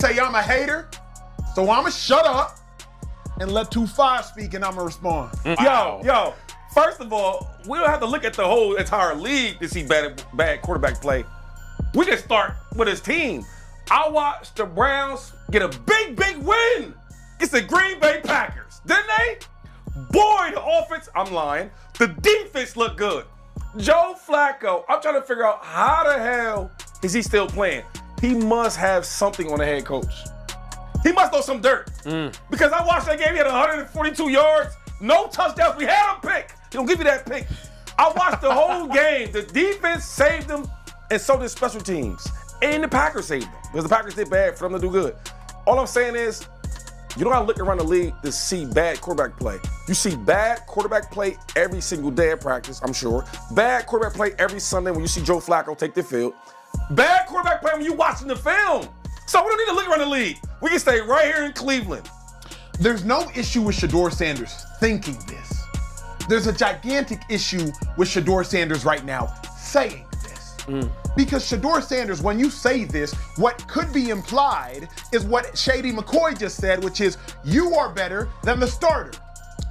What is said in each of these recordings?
Say I'm a hater, so I'ma shut up and let 2-5 speak and I'ma respond. Yo, first of all, we don't have to look at the whole entire league to see bad quarterback play. We can start with his team. I watched the Browns get a big win against the Green Bay Packers, didn't they? Boy, the offense, I'm lying, the defense looked good. Joe Flacco, I'm trying to figure out how the hell is he still playing? He must have something on the head coach. He must know some dirt. Because I watched that game, he had 142 yards, no touchdowns. We had a pick. He don't give you that pick. I watched the whole game. The defense saved them, and so did special teams. And the Packers saved them, because the Packers did bad for them to do good. All I'm saying is, you don't gotta look around the league to see bad quarterback play. You see bad quarterback play every single day at practice, I'm sure. Bad quarterback play every Sunday when you see Joe Flacco take the field. Bad quarterback play when you watching the film. So we don't need to look around the league. We can stay right here in Cleveland. There's no issue with Shedeur Sanders thinking this. There's a gigantic issue with Shedeur Sanders right now saying this. Because Shedeur Sanders, when you say this, what could be implied is what Shady McCoy just said, which is you are better than the starter.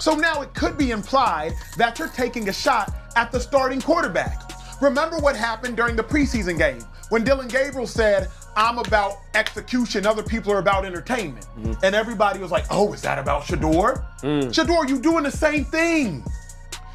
So now it could be implied that you're taking a shot at the starting quarterback. Remember what happened during the preseason game when Dylan Gabriel said, I'm about execution, other people are about entertainment. And everybody was like, oh, is that about Shedeur? Shedeur, you doing the same thing.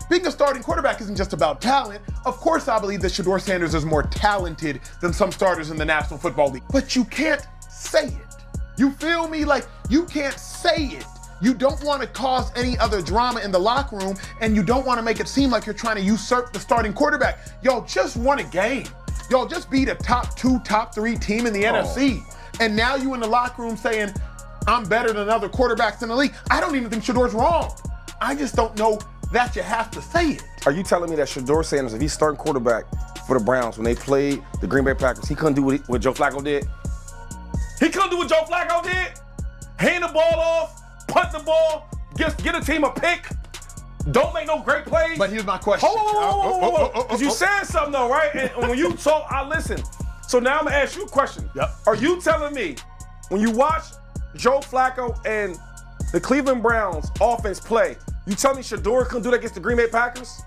Being a starting quarterback isn't just about talent. Of course, I believe that Shedeur Sanders is more talented than some starters in the National Football League. But you can't say it. You feel me? Like, you can't say it. You don't want to cause any other drama in the locker room, and you don't want to make it seem like you're trying to usurp the starting quarterback. Yo, just won a game. Yo, just beat a top 2, top 3 team in the NFC. And now you in the locker room saying, I'm better than other quarterbacks in the league. I don't even think Shedeur's wrong. I just don't know that you have to say it. Are you telling me that Shedeur Sanders, if he's starting quarterback for the Browns when they played the Green Bay Packers, he couldn't do what Joe Flacco did? He couldn't do what Joe Flacco did? Hand the ball off, punt the ball, get a team a pick, don't make no great plays? But here's my question. Because you said something though, right? And when you talk, I listen. So now I'm gonna ask you a question. Are you telling me, when you watch Joe Flacco and the Cleveland Browns offense play, you tell me Shedeur couldn't do that against the Green Bay Packers?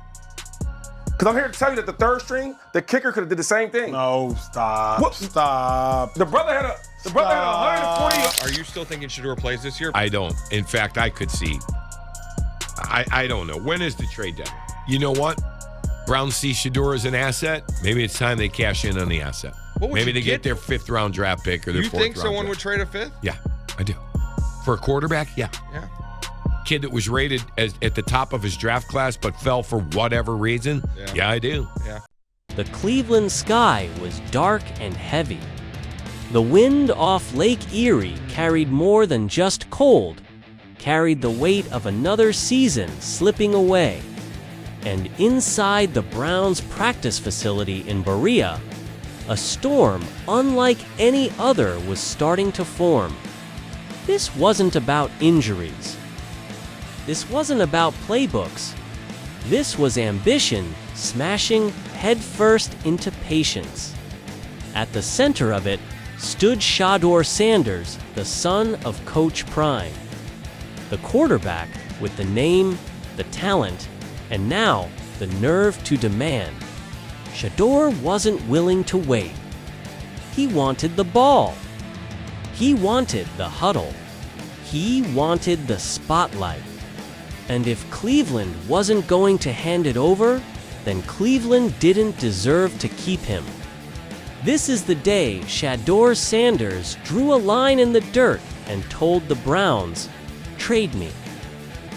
Because I'm here to tell you that the third string, the kicker could have did the same thing. No, stop. Stop. The brother had 140. Are you still thinking Shedeur plays this year? I don't. In fact, I could see. I don't know. When is the trade deadline? You know what? Browns see Shedeur as an asset. Maybe it's time they cash in on the asset. Maybe they get their 5th round draft pick or their 4th round. You think someone would trade a 5th? Yeah, I do. For a quarterback, yeah. Kid that was rated at the top of his draft class but fell for whatever reason? Yeah, I do. The Cleveland sky was dark and heavy. The wind off Lake Erie carried more than just cold, carried the weight of another season slipping away. And inside the Browns' practice facility in Berea, a storm unlike any other was starting to form. This wasn't about injuries. This wasn't about playbooks. This was ambition smashing headfirst into patience. At the center of it stood Shedeur Sanders, the son of Coach Prime. The quarterback with the name, the talent, and now the nerve to demand. Shedeur wasn't willing to wait. He wanted the ball. He wanted the huddle. He wanted the spotlight. And if Cleveland wasn't going to hand it over, then Cleveland didn't deserve to keep him. This is the day Shedeur Sanders drew a line in the dirt and told the Browns, trade me,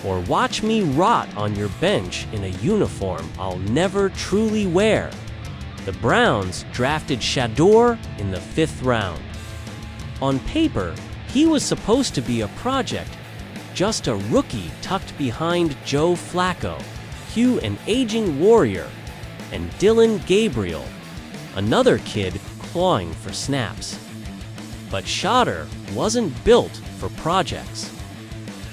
or watch me rot on your bench in a uniform I'll never truly wear. The Browns drafted Shedeur in the 5th round. On paper, he was supposed to be a project, just a rookie tucked behind Joe Flacco, Hugh an aging warrior, and Dylan Gabriel, another kid clawing for snaps. But Shedeur wasn't built for projects.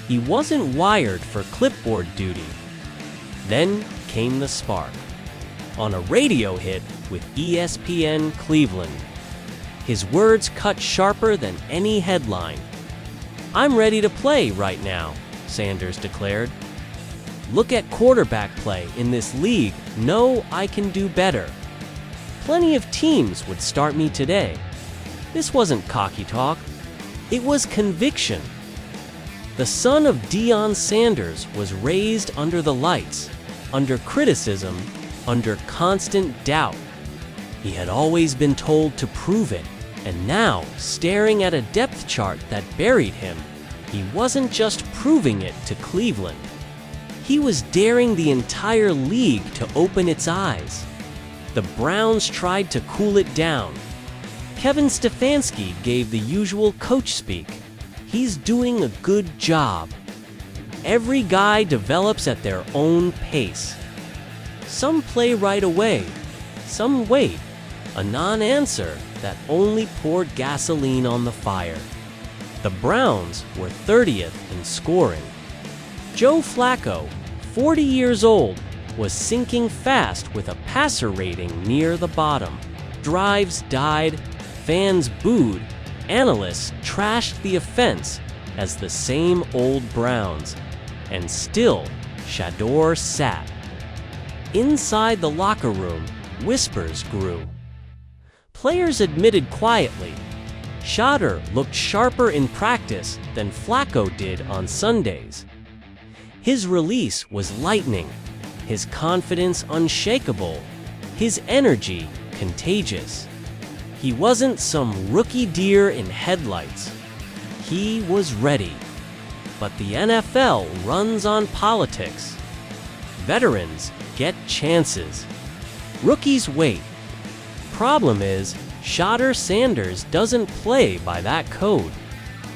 He wasn't wired for clipboard duty. Then came the spark. On a radio hit with ESPN Cleveland, his words cut sharper than any headline. "I'm ready to play right now," Sanders declared. "Look at quarterback play in this league. No, I can do better. Plenty of teams would start me today." This wasn't cocky talk. It was conviction. The son of Deion Sanders was raised under the lights, under criticism, under constant doubt. He had always been told to prove it, and now, staring at a depth chart that buried him, he wasn't just proving it to Cleveland. He was daring the entire league to open its eyes. The Browns tried to cool it down. Kevin Stefanski gave the usual coach speak. "He's doing a good job." Every guy develops at their own pace. Some play right away, some wait, a non-answer that only poured gasoline on the fire. The Browns were 30th in scoring. Joe Flacco, 40 years old, was sinking fast with a passer rating near the bottom. Drives died, fans booed, analysts trashed the offense as the same old Browns. And still, Shedeur sat. Inside the locker room, whispers grew. Players admitted quietly, Shedeur looked sharper in practice than Flacco did on Sundays. His release was lightning, his confidence unshakable, his energy contagious. He wasn't some rookie deer in headlights. He was ready. But the NFL runs on politics. Veterans get chances. Rookies wait. Problem is, Shedeur Sanders doesn't play by that code.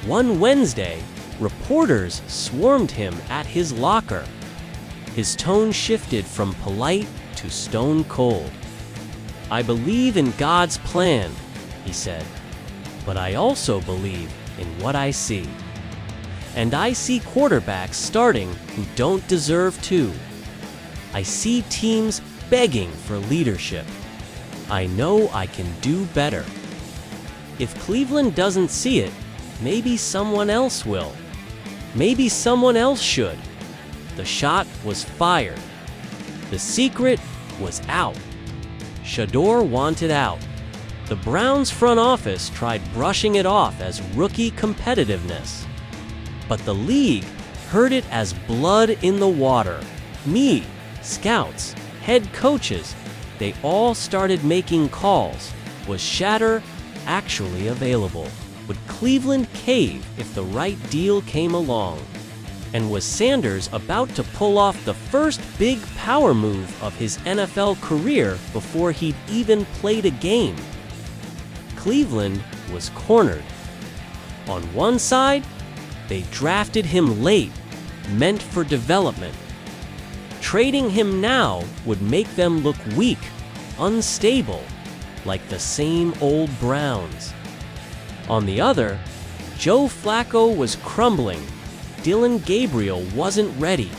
One Wednesday, reporters swarmed him at his locker. His tone shifted from polite to stone cold. "I believe in God's plan," he said, "but I also believe in what I see. And I see quarterbacks starting who don't deserve to. I see teams begging for leadership. I know I can do better. If Cleveland doesn't see it, maybe someone else will. Maybe someone else should." The shot was fired. The secret was out. Shedeur wanted out. The Browns front office tried brushing it off as rookie competitiveness. But the league heard it as blood in the water. Me, scouts, head coaches, they all started making calls. Was Shedeur actually available? Would Cleveland cave if the right deal came along? And was Sanders about to pull off the first big power move of his NFL career before he'd even played a game? Cleveland was cornered. On one side, they drafted him late, meant for development. Trading him now would make them look weak, unstable, like the same old Browns. On the other, Joe Flacco was crumbling. Dillon Gabriel wasn't ready,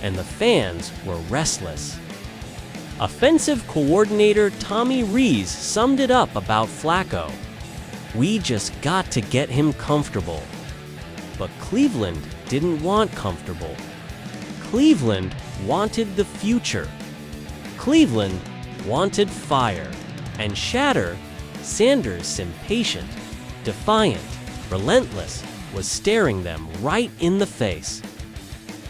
and the fans were restless. Offensive coordinator Tommy Rees summed it up about Flacco. "We just got to get him comfortable." But Cleveland didn't want comfortable. Cleveland wanted the future. Cleveland wanted fire. And Shedeur, Sanders' impatient, defiant, relentless, was staring them right in the face.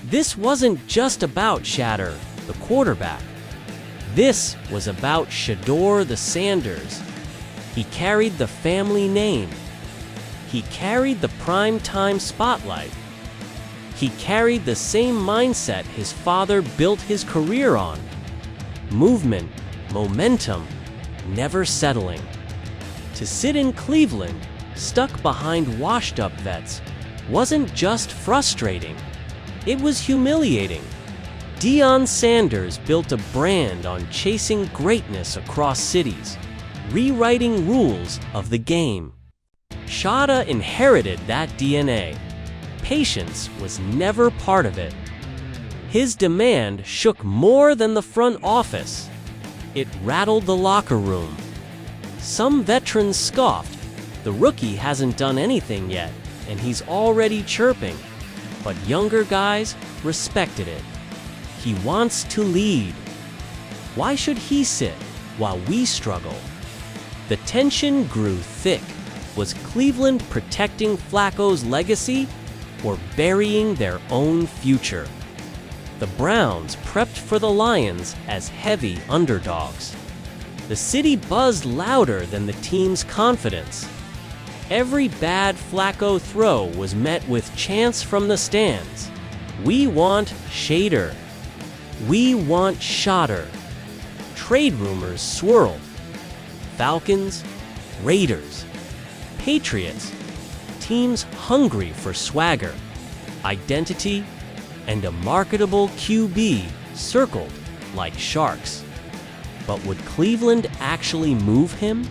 This wasn't just about Shedeur, the quarterback. This was about Shedeur the Sanders. He carried the family name. He carried the primetime spotlight. He carried the same mindset his father built his career on. Movement, momentum, never settling. To sit in Cleveland, stuck behind washed-up vets, wasn't just frustrating. It was humiliating. Deion Sanders built a brand on chasing greatness across cities, rewriting rules of the game. Shedeur inherited that DNA. Patience was never part of it. His demand shook more than the front office. It rattled the locker room. Some veterans scoffed, The rookie hasn't done anything yet, and he's already chirping. But younger guys respected it. He wants to lead. Why should he sit while we struggle? The tension grew thick. Was Cleveland protecting Flacco's legacy or burying their own future? The Browns prepped for the Lions as heavy underdogs. The city buzzed louder than the team's confidence. Every bad Flacco throw was met with chants from the stands. We want Shedeur. We want Shedeur. Trade rumors swirled. Falcons, Raiders, Patriots, teams hungry for swagger, identity, and a marketable QB circled like sharks. But would Cleveland actually move him?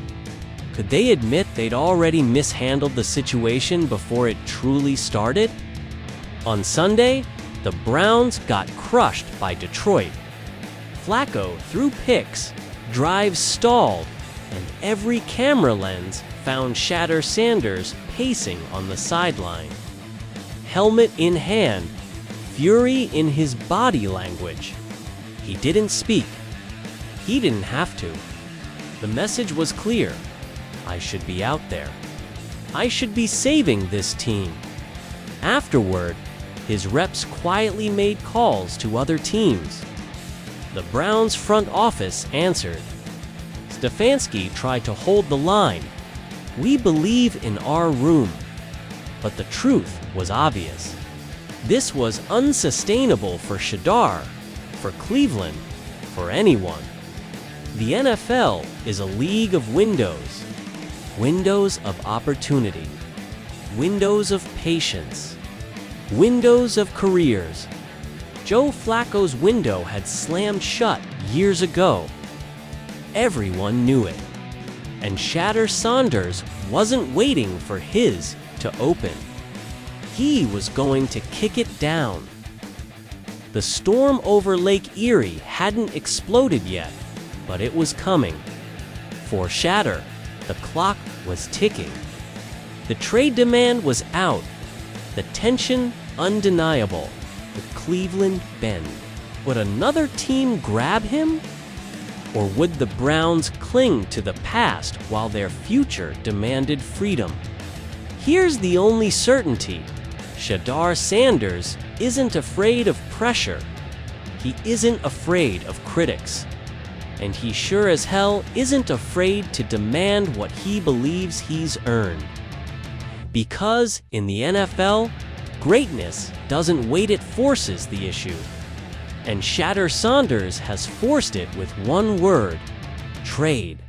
Could they admit they'd already mishandled the situation before it truly started? On Sunday, the Browns got crushed by Detroit. Flacco threw picks, drives stalled, and every camera lens found Shedeur Sanders pacing on the sideline. Helmet in hand, fury in his body language. He didn't speak. He didn't have to. The message was clear. I should be out there. I should be saving this team. Afterward, his reps quietly made calls to other teams. The Browns' front office answered. Stefanski tried to hold the line. We believe in our room. But the truth was obvious. This was unsustainable for Shedeur, for Cleveland, for anyone. The NFL is a league of windows. Windows of opportunity. Windows of patience. Windows of careers. Joe Flacco's window had slammed shut years ago. Everyone knew it. And Shedeur Sanders wasn't waiting for his to open. He was going to kick it down. The storm over Lake Erie hadn't exploded yet, but it was coming. For Shedeur, the clock was ticking. The trade demand was out. The tension undeniable. The Cleveland bend. Would another team grab him? Or would the Browns cling to the past while their future demanded freedom? Here's the only certainty. Shedeur Sanders isn't afraid of pressure. He isn't afraid of critics. And he sure as hell isn't afraid to demand what he believes he's earned. Because in the NFL, greatness doesn't wait, it forces the issue. And Shedeur Sanders has forced it with one word: trade.